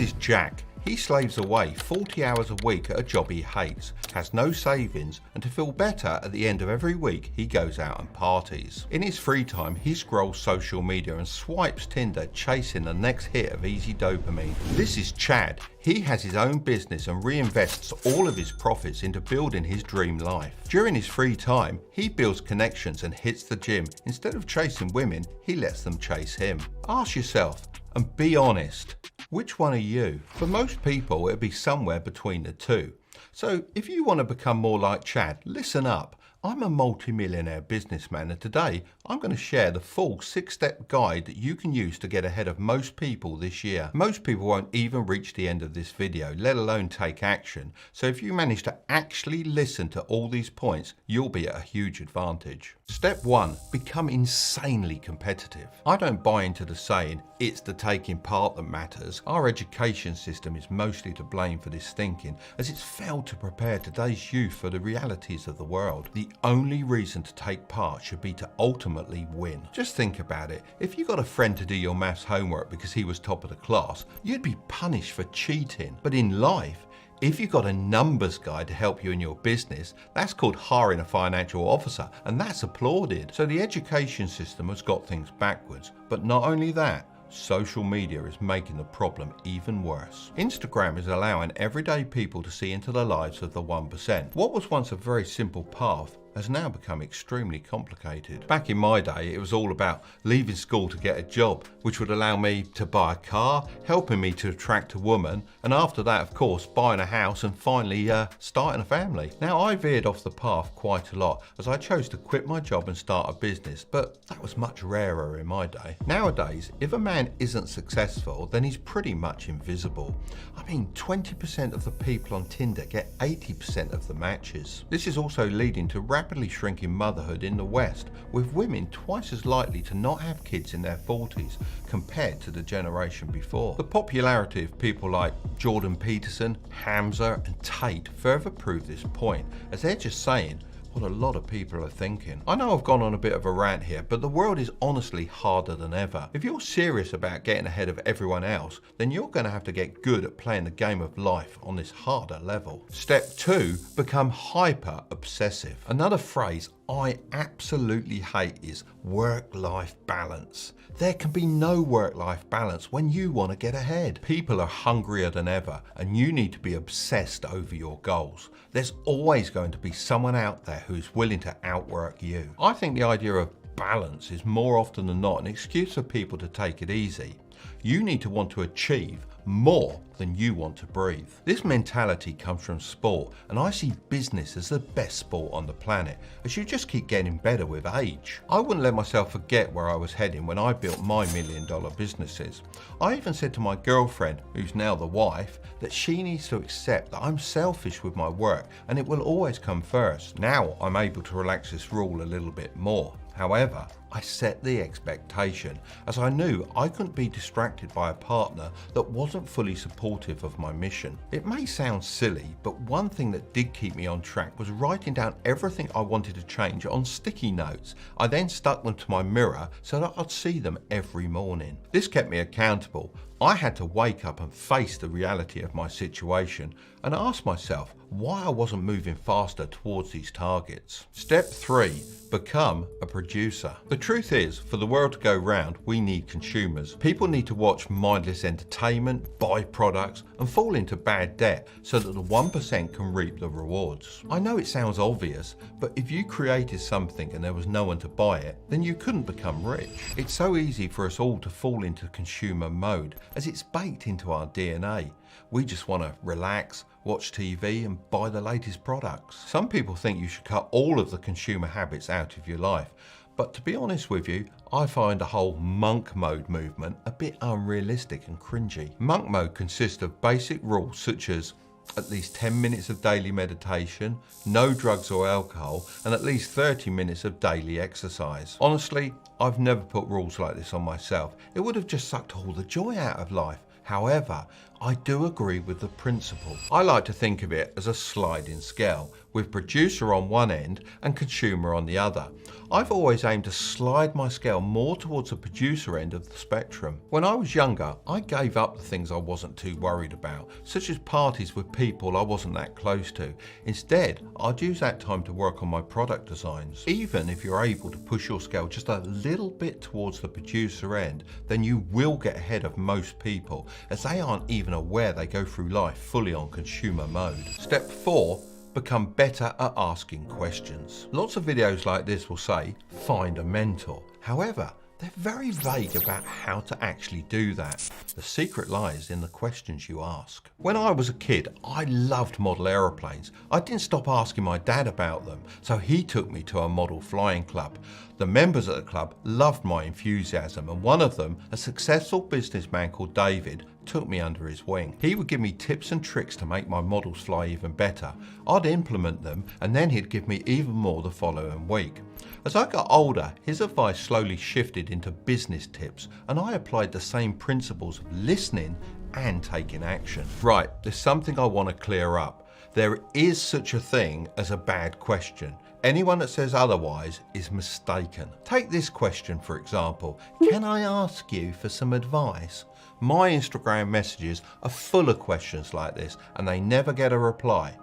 is Jack. He slaves away 40 hours a week at a job he hates, has no savings, and to feel better at the end of every week he goes out and parties. In his free time he scrolls social media and swipes Tinder chasing the next hit of easy dopamine. This is Chad. He has his own business and reinvests all of his profits into building his dream life. During his free time, he builds connections and hits the gym. Instead of chasing women, he lets them chase him. Ask yourself and be honest. Which one are you? For most people, it'll be somewhere between the two. So if you want to become more like Chad, listen up. I'm a multi-millionaire businessman, and today I'm going to share the full 6-step guide that you can use to get ahead of most people this year. Most people won't even reach the end of this video, let alone take action. So if you manage to actually listen to all these points, you'll be at a huge advantage. Step 1, become insanely competitive. I don't buy into the saying, it's the taking part that matters. Our education system is mostly to blame for this thinking, as it's failed to prepare today's youth for the realities of the world. The only reason to take part should be to ultimately win. Just think about it. If you got a friend to do your maths homework because he was top of the class, you'd be punished for cheating. But in life, if you've got a numbers guy to help you in your business, that's called hiring a financial officer, and that's applauded. So the education system has got things backwards. But not only that, social media is making the problem even worse. Instagram is allowing everyday people to see into the lives of the 1%. What was once a very simple path has now become extremely complicated. Back in my day, it was all about leaving school to get a job, which would allow me to buy a car, helping me to attract a woman, and after that, of course, buying a house and finally starting a family. Now, I veered off the path quite a lot as I chose to quit my job and start a business, but that was much rarer in my day. Nowadays, if a man isn't successful, then he's pretty much invisible. I mean, 20% of the people on Tinder get 80% of the matches. This is also leading to rapidly shrinking motherhood in the West, with women twice as likely to not have kids in their 40s compared to the generation before. The popularity of people like Jordan Peterson, Hamza and Tate further prove this point, as they're just saying what a lot of people are thinking. I know I've gone on a bit of a rant here, but the world is honestly harder than ever. If you're serious about getting ahead of everyone else, then you're going to have to get good at playing the game of life on this harder level. Step 2, become hyper obsessive. Another phrase I absolutely hate is work-life balance. There can be no work-life balance when you want to get ahead. People are hungrier than ever, and you need to be obsessed over your goals. There's always going to be someone out there who's willing to outwork you. I think the idea of balance is more often than not an excuse for people to take it easy. You need to want to achieve more than you want to breathe. This mentality comes from sport, and I see business as the best sport on the planet, as you just keep getting better with age. I wouldn't let myself forget where I was heading when I built my million-dollar businesses. I even said to my girlfriend, who's now the wife, that she needs to accept that I'm selfish with my work and it will always come first. Now I'm able to relax this rule a little bit more. However, I set the expectation, as I knew I couldn't be distracted by a partner that wasn't fully supportive of my mission. It may sound silly, but one thing that did keep me on track was writing down everything I wanted to change on sticky notes. I then stuck them to my mirror so that I'd see them every morning. This kept me accountable. I had to wake up and face the reality of my situation and ask myself why I wasn't moving faster towards these targets. Step 3, become a producer. The truth is, for the world to go round, we need consumers. People need to watch mindless entertainment, buy products, and fall into bad debt so that the 1% can reap the rewards. I know it sounds obvious, but if you created something and there was no one to buy it, then you couldn't become rich. It's so easy for us all to fall into consumer mode, as it's baked into our DNA. We just want to relax, watch TV and buy the latest products. Some people think you should cut all of the consumer habits out of your life, but to be honest with you, I find the whole monk mode movement a bit unrealistic and cringy. Monk mode consists of basic rules such as at least 10 minutes of daily meditation, no drugs or alcohol, and at least 30 minutes of daily exercise. Honestly, I've never put rules like this on myself. It would have just sucked all the joy out of life. However, I do agree with the principle. I like to think of it as a sliding scale, with producer on one end and consumer on the other. I've always aimed to slide my scale more towards the producer end of the spectrum. When I was younger, I gave up the things I wasn't too worried about, such as parties with people I wasn't that close to. Instead, I'd use that time to work on my product designs. Even if you're able to push your scale just a little bit towards the producer end, then you will get ahead of most people, as they aren't even aware they go through life fully on consumer mode. Step 4. Become better at asking questions. Lots of videos like this will say, find a mentor. However, they're very vague about how to actually do that. The secret lies in the questions you ask. When I was a kid, I loved model aeroplanes. I didn't stop asking my dad about them, so he took me to a model flying club. The members at the club loved my enthusiasm, and one of them, a successful businessman called David, took me under his wing. He would give me tips and tricks to make my models fly even better. I'd implement them, and then he'd give me even more the following week. As I got older, his advice slowly shifted into business tips, and I applied the same principles of listening and taking action. Right, there's something I want to clear up. There is such a thing as a bad question. Anyone that says otherwise is mistaken. Take this question for example. Can I ask you for some advice? My Instagram messages are full of questions like this, and they never get a reply.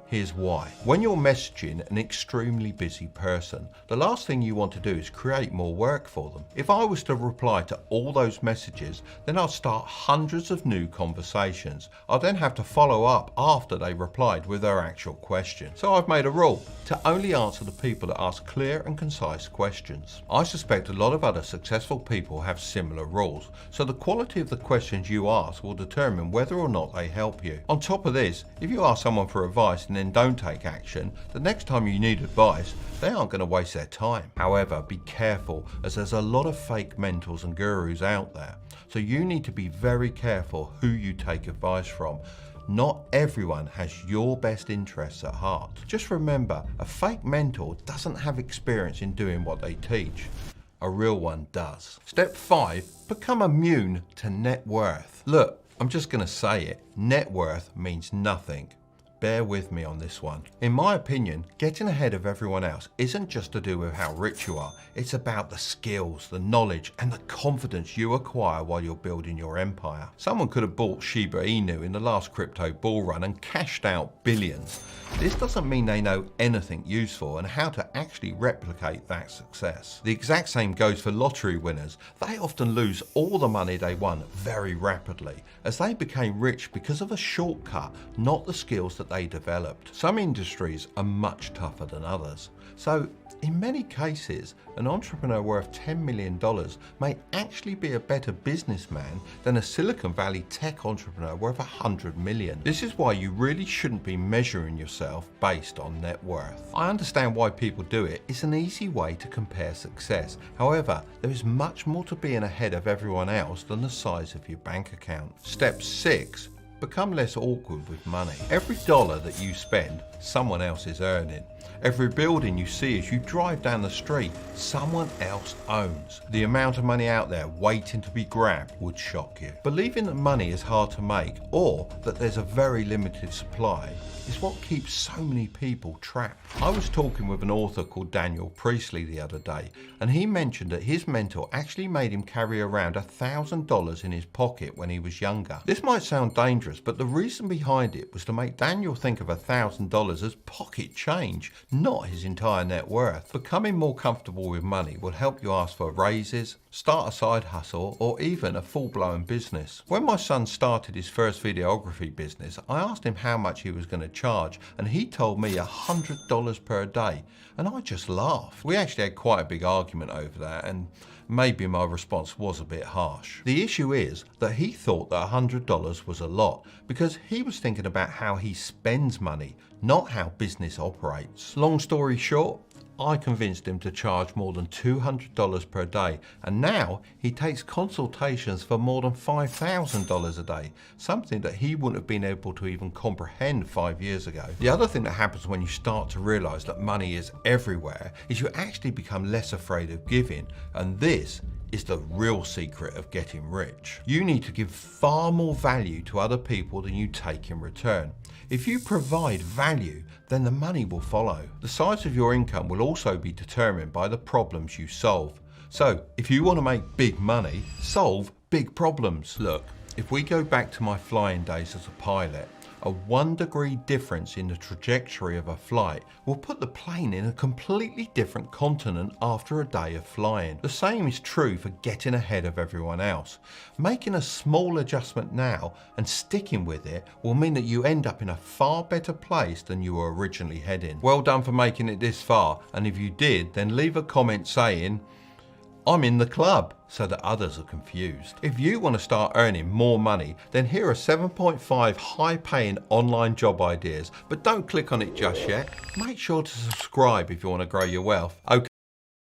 Here's why. When you're messaging an extremely busy person, the last thing you want to do is create more work for them. If I was to reply to all those messages, then I'd start hundreds of new conversations. I'd then have to follow up after they replied with their actual question. So I've made a rule to only answer the people that ask clear and concise questions. I suspect a lot of other successful people have similar rules, so the quality of the questions you ask will determine whether or not they help you. On top of this, if you ask someone for advice and then don't take action, the next time you need advice, they aren't going to waste their time. However, be careful, as there's a lot of fake mentors and gurus out there. So you need to be very careful who you take advice from. Not everyone has your best interests at heart. Just remember, a fake mentor doesn't have experience in doing what they teach. A real one does. Step 5, become immune to net worth. Look, I'm just going to say it. Net worth means nothing. Bear with me on this one. In my opinion, getting ahead of everyone else isn't just to do with how rich you are. It's about the skills, the knowledge, and the confidence you acquire while you're building your empire. Someone could have bought Shiba Inu in the last crypto bull run and cashed out billions. This doesn't mean they know anything useful and how to actually replicate that success. The exact same goes for lottery winners. They often lose all the money they won very rapidly, as they became rich because of a shortcut, not the skills that they developed. Some industries are much tougher than others. So in many cases, an entrepreneur worth $10 million may actually be a better businessman than a Silicon Valley tech entrepreneur worth $100 million. This is why you really shouldn't be measuring yourself based on net worth. I understand why people do it. It's an easy way to compare success. However, there is much more to being ahead of everyone else than the size of your bank account. Step 6. Become less awkward with money. Every dollar that you spend, someone else is earning. Every building you see as you drive down the street, someone else owns. The amount of money out there waiting to be grabbed would shock you. Believing that money is hard to make, or that there's a very limited supply, is what keeps so many people trapped. I was talking with an author called Daniel Priestley the other day, and he mentioned that his mentor actually made him carry around $1,000 in his pocket when he was younger. This might sound dangerous, but the reason behind it was to make Daniel think of $1,000 as pocket change, not his entire net worth. Becoming more comfortable with money will help you ask for raises, start a side hustle, or even a full-blown business. When my son started his first videography business, I asked him how much he was going to charge, and he told me $100 per day, and I just laughed. We actually had quite a big argument over that, and maybe my response was a bit harsh. The issue is that he thought that $100 was a lot because he was thinking about how he spends money, not how business operates. Long story short, I convinced him to charge more than $200 per day, and now he takes consultations for more than $5,000 a day, something that he wouldn't have been able to even comprehend 5 years ago. The other thing that happens when you start to realize that money is everywhere is you actually become less afraid of giving, and this is the real secret of getting rich. You need to give far more value to other people than you take in return. If you provide value, then the money will follow. The size of your income will also be determined by the problems you solve. So, if you want to make big money, solve big problems. Look, if we go back to my flying days as a pilot, a 1-degree difference in the trajectory of a flight will put the plane in a completely different continent after a day of flying. The same is true for getting ahead of everyone else. Making a small adjustment now and sticking with it will mean that you end up in a far better place than you were originally heading. Well done for making it this far, and if you did, then leave a comment saying, "I'm in the club," so that others are confused. If you want to start earning more money, then here are 7.5 high-paying online job ideas, but don't click on it just yet. Make sure to subscribe if you want to grow your wealth. Okay.